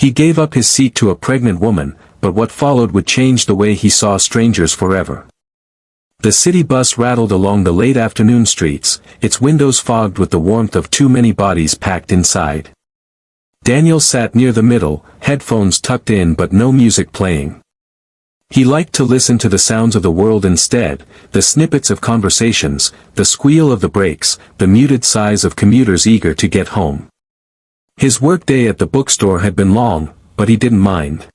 He gave up his seat to a pregnant woman, but what followed would change the way he saw strangers forever. The city bus rattled along the late afternoon streets, its windows fogged with the warmth of too many bodies packed inside. Daniel sat near the middle, headphones tucked in but no music playing. He liked to listen to the sounds of the world instead, the snippets of conversations, the squeal of the brakes, the muted sighs of commuters eager to get home. His workday at the bookstore had been long, but he didn't mind.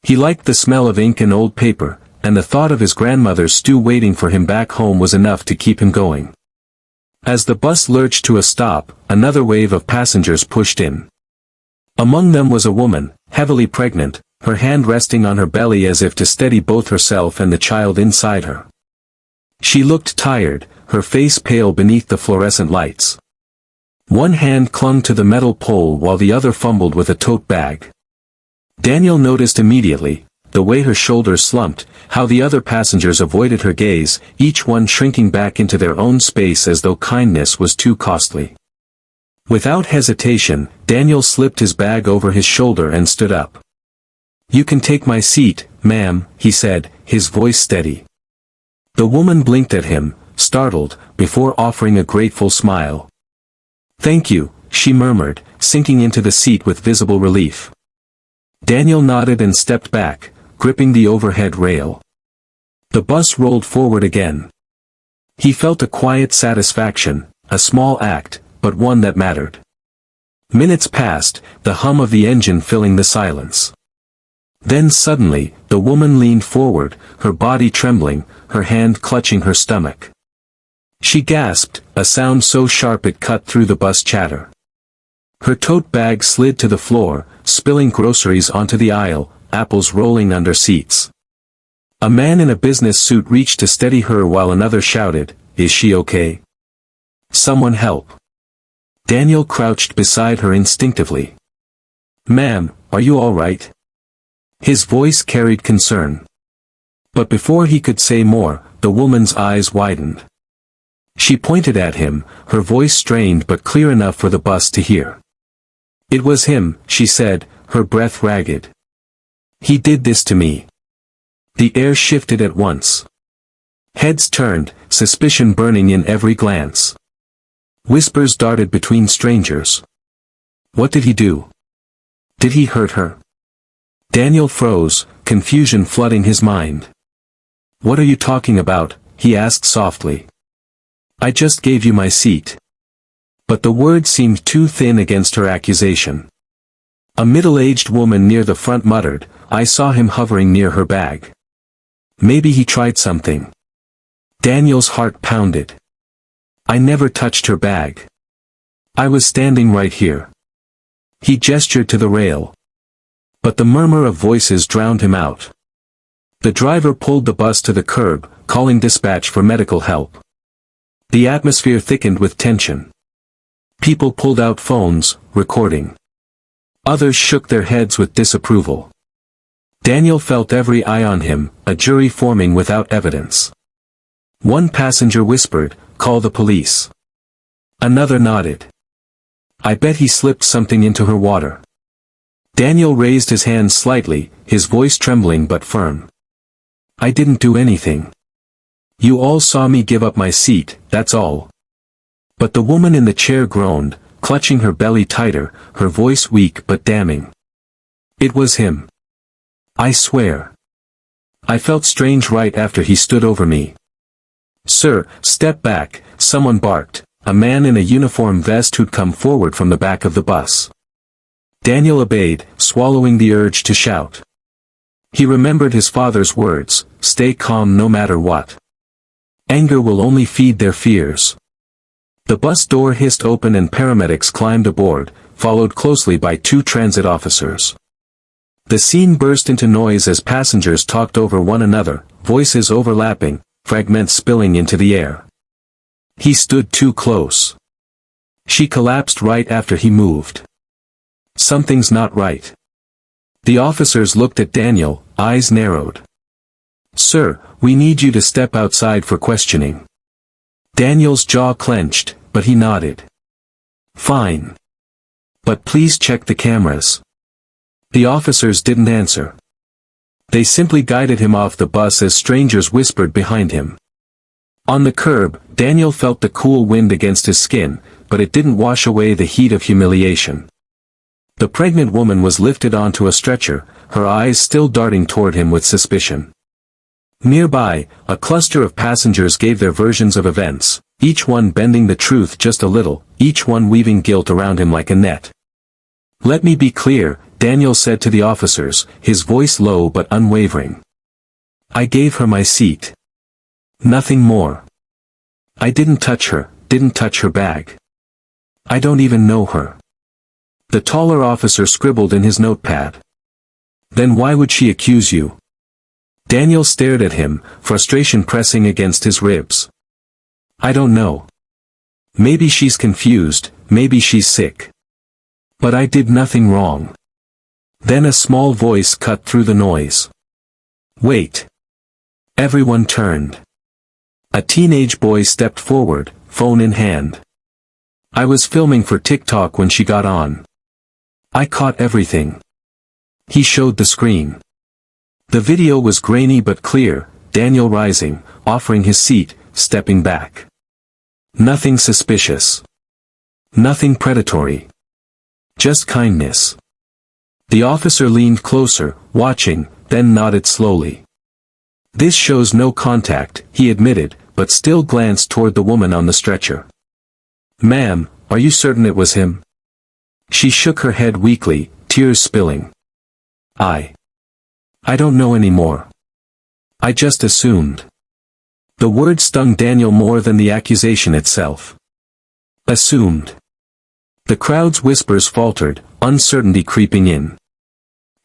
He liked the smell of ink and old paper, and the thought of his grandmother's stew waiting for him back home was enough to keep him going. As the bus lurched to a stop, another wave of passengers pushed in. Among them was a woman, heavily pregnant, her hand resting on her belly as if to steady both herself and the child inside her. She looked tired, her face pale beneath the fluorescent lights. One hand clung to the metal pole while the other fumbled with a tote bag. Daniel noticed immediately, the way her shoulders slumped, how the other passengers avoided her gaze, each one shrinking back into their own space as though kindness was too costly. Without hesitation, Daniel slipped his bag over his shoulder and stood up. "You can take my seat, ma'am," he said, his voice steady. The woman blinked at him, startled, before offering a grateful smile. "Thank you," she murmured, sinking into the seat with visible relief. Daniel nodded and stepped back, gripping the overhead rail. The bus rolled forward again. He felt a quiet satisfaction, a small act, but one that mattered. Minutes passed, the hum of the engine filling the silence. Then suddenly, the woman leaned forward, her body trembling, her hand clutching her stomach. She gasped, a sound so sharp it cut through the bus chatter. Her tote bag slid to the floor, spilling groceries onto the aisle, apples rolling under seats. A man in a business suit reached to steady her while another shouted, "Is she okay? Someone help." Daniel crouched beside her instinctively. "Ma'am, are you all right?" His voice carried concern. But before he could say more, the woman's eyes widened. She pointed at him, her voice strained but clear enough for the bus to hear. "It was him," she said, her breath ragged. "He did this to me." The air shifted at once. Heads turned, suspicion burning in every glance. Whispers darted between strangers. What did he do? Did he hurt her? Daniel froze, confusion flooding his mind. "What are you talking about?" he asked softly. "I just gave you my seat." But the word seemed too thin against her accusation. A middle-aged woman near the front muttered, "I saw him hovering near her bag. Maybe he tried something." Daniel's heart pounded. "I never touched her bag. I was standing right here." He gestured to the rail. But the murmur of voices drowned him out. The driver pulled the bus to the curb, calling dispatch for medical help. The atmosphere thickened with tension. People pulled out phones, recording. Others shook their heads with disapproval. Daniel felt every eye on him, a jury forming without evidence. One passenger whispered, "Call the police." Another nodded. "I bet he slipped something into her water." Daniel raised his hand slightly, his voice trembling but firm. "I didn't do anything. You all saw me give up my seat, that's all." But the woman in the chair groaned, clutching her belly tighter, her voice weak but damning. "It was him. I swear. I felt strange right after he stood over me." "Sir, step back," someone barked, a man in a uniform vest who'd come forward from the back of the bus. Daniel obeyed, swallowing the urge to shout. He remembered his father's words, "Stay calm no matter what. Anger will only feed their fears." The bus door hissed open and paramedics climbed aboard, followed closely by 2 transit officers. The scene burst into noise as passengers talked over one another, voices overlapping, fragments spilling into the air. He stood too close. She collapsed right after he moved. Something's not right. The officers looked at Daniel, eyes narrowed. "Sir, we need you to step outside for questioning." Daniel's jaw clenched, but he nodded. "Fine. But please check the cameras." The officers didn't answer. They simply guided him off the bus as strangers whispered behind him. On the curb, Daniel felt the cool wind against his skin, but it didn't wash away the heat of humiliation. The pregnant woman was lifted onto a stretcher, her eyes still darting toward him with suspicion. Nearby, a cluster of passengers gave their versions of events, each one bending the truth just a little, each one weaving guilt around him like a net. "Let me be clear," Daniel said to the officers, his voice low but unwavering. "I gave her my seat. Nothing more. I didn't touch her bag. I don't even know her." The taller officer scribbled in his notepad. "Then why would she accuse you?" Daniel stared at him, frustration pressing against his ribs. "I don't know. Maybe she's confused, maybe she's sick. But I did nothing wrong." Then a small voice cut through the noise. "Wait." Everyone turned. A teenage boy stepped forward, phone in hand. "I was filming for TikTok when she got on. I caught everything." He showed the screen. The video was grainy but clear, Daniel rising, offering his seat, stepping back. Nothing suspicious. Nothing predatory. Just kindness. The officer leaned closer, watching, then nodded slowly. "This shows no contact," he admitted, but still glanced toward the woman on the stretcher. "Ma'am, are you certain it was him?" She shook her head weakly, tears spilling. I don't know anymore. I just assumed." The word stung Daniel more than the accusation itself. Assumed. The crowd's whispers faltered, uncertainty creeping in.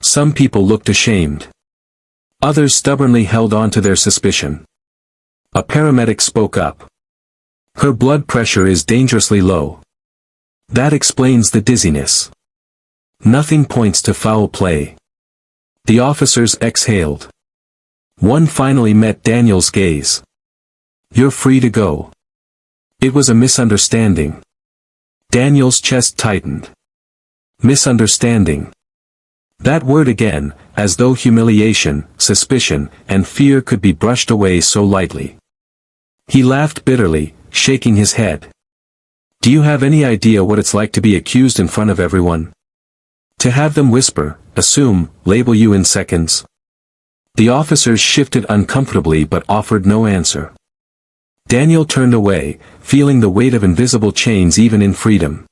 Some people looked ashamed. Others stubbornly held on to their suspicion. A paramedic spoke up. "Her blood pressure is dangerously low. That explains the dizziness. Nothing points to foul play." The officers exhaled. One finally met Daniel's gaze. "You're free to go." It was a misunderstanding. Daniel's chest tightened. Misunderstanding. That word again, as though humiliation, suspicion, and fear could be brushed away so lightly. He laughed bitterly, shaking his head. "Do you have any idea what it's like to be accused in front of everyone? To have them whisper, assume, label you in seconds?" The officers shifted uncomfortably but offered no answer. Daniel turned away, feeling the weight of invisible chains even in freedom.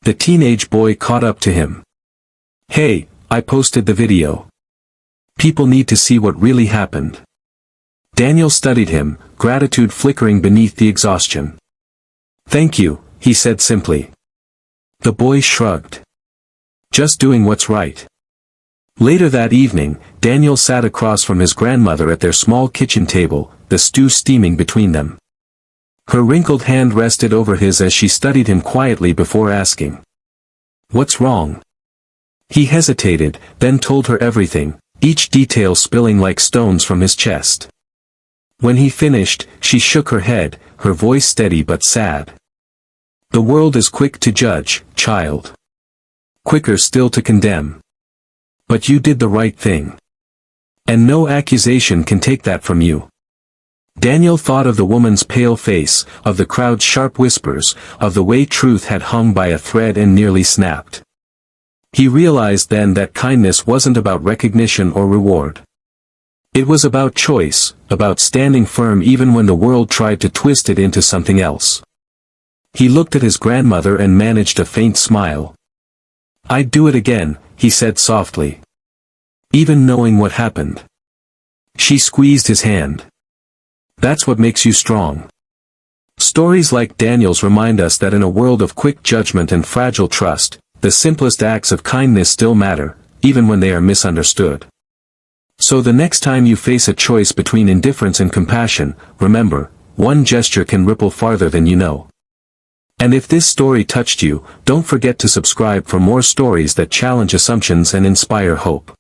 The teenage boy caught up to him. "Hey, I posted the video. People need to see what really happened." Daniel studied him, gratitude flickering beneath the exhaustion. "Thank you," he said simply. The boy shrugged. "Just doing what's right." Later that evening, Daniel sat across from his grandmother at their small kitchen table, the stew steaming between them. Her wrinkled hand rested over his as she studied him quietly before asking, "What's wrong?" He hesitated, then told her everything, each detail spilling like stones from his chest. When he finished, she shook her head, her voice steady but sad. "The world is quick to judge, child. Quicker still to condemn. But you did the right thing. And no accusation can take that from you." Daniel thought of the woman's pale face, of the crowd's sharp whispers, of the way truth had hung by a thread and nearly snapped. He realized then that kindness wasn't about recognition or reward. It was about choice, about standing firm even when the world tried to twist it into something else. He looked at his grandmother and managed a faint smile. "I'd do it again," he said softly. "Even knowing what happened." She squeezed his hand. "That's what makes you strong." Stories like Daniel's remind us that in a world of quick judgment and fragile trust, the simplest acts of kindness still matter, even when they are misunderstood. So the next time you face a choice between indifference and compassion, remember, one gesture can ripple farther than you know. And if this story touched you, don't forget to subscribe for more stories that challenge assumptions and inspire hope.